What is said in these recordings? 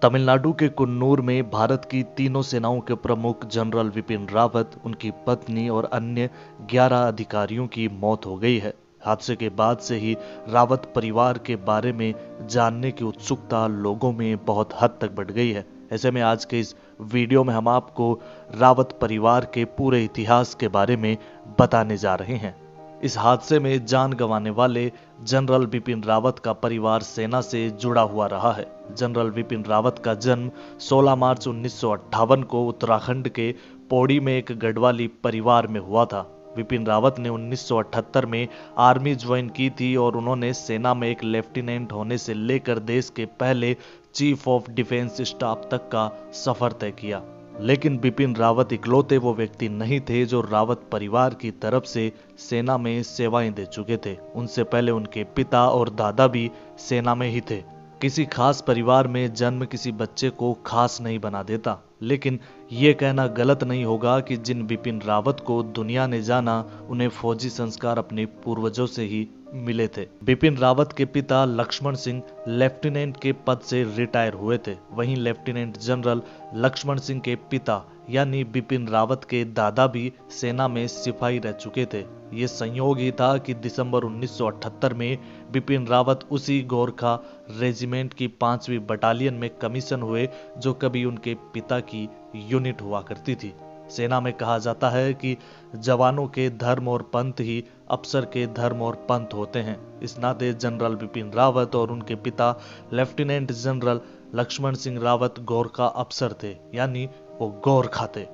तमिलनाडु के कुन्नूर में भारत की तीनों सेनाओं के प्रमुख जनरल विपिन रावत, उनकी पत्नी और अन्य 11 अधिकारियों की मौत हो गई है। हादसे के बाद से ही रावत परिवार के बारे में जानने की उत्सुकता लोगों में बहुत हद तक बढ़ गई है। ऐसे में आज के इस वीडियो में हम आपको रावत परिवार के पूरे इतिहास के बारे में बताने जा रहे हैं। इस हादसे में जान गंवाने वाले जनरल बिपिन रावत का परिवार सेना से जुड़ा हुआ रहा है। जनरल बिपिन रावत का जन्म 16 मार्च 1958 को उत्तराखंड के पौड़ी में एक गढ़वाली परिवार में हुआ था। बिपिन रावत ने 1978 में आर्मी ज्वाइन की थी और उन्होंने सेना में एक लेफ्टिनेंट होने से लेकर देश के पहले चीफ ऑफ डिफेंस स्टाफ तक का सफर तय किया। लेकिन बिपिन रावत इकलौते वो व्यक्ति नहीं थे जो रावत परिवार की तरफ से सेना में सेवाएं दे चुके थे। उनसे पहले उनके पिता और दादा भी सेना में ही थे। किसी खास परिवार में जन्म किसी बच्चे को खास नहीं बना देता, लेकिन ये कहना गलत नहीं होगा कि जिन बिपिन रावत को दुनिया ने जाना, उन्हें फौजी संस्कार अपने पूर्वजों से ही मिले थे। बिपिन रावत के पिता लक्ष्मण सिंह लेफ्टिनेंट के पद से रिटायर हुए थे। वहीं लेफ्टिनेंट जनरल लक्ष्मण सिंह के पिता यानी बिपिन रावत के दादा भी सेना में सिपाही रह चुके थे। ये संयोग ही था कि दिसंबर 1978 में बिपिन रावत उसी गोरखा रेजिमेंट की 5वीं बटालियन में कमीशन हुए जो कभी उनके पिता की यूनिट हुआ करती थी। सेना में कहा जाता है कि जवानों के धर्म और पंथ ही अफसर के धर्म और पंथ होते हैं। इस नाते जनरल बिपिन रावत और उनके पिता लेफ्टिनेंट जनरल लक्ष्मण सिंह रावत गोरखा अफसर थे, यानी वो गोरखा थे।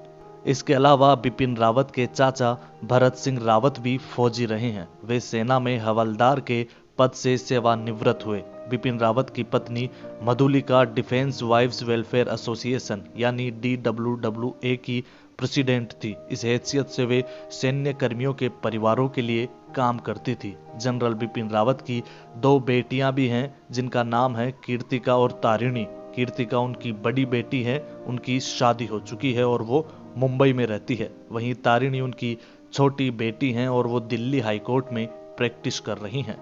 इसके अलावा बिपिन रावत के चाचा भरत सिंह रावत भी फौजी रहे हैं। वे सेना में हवलदार के पद से सेवानिवृत्त हुए। बिपिन रावत की पत्नी Madhulika defence wives welfare association यानी DWWA की प्रेसिडेंट थी। इस हैसियत से वे सैन्य कर्मियों के परिवारों के लिए काम करती थी। जनरल बिपिन रावत की 2 बेटियां भी हैं जिनका नाम है कीर्तिका और तारिणी। कीर्तिका उनकी बड़ी बेटी है, उनकी शादी हो चुकी है और वो मुंबई में रहती है। वहीं तारिणी उनकी छोटी बेटी हैं और वो दिल्ली हाईकोर्ट में प्रैक्टिस कर रही हैं।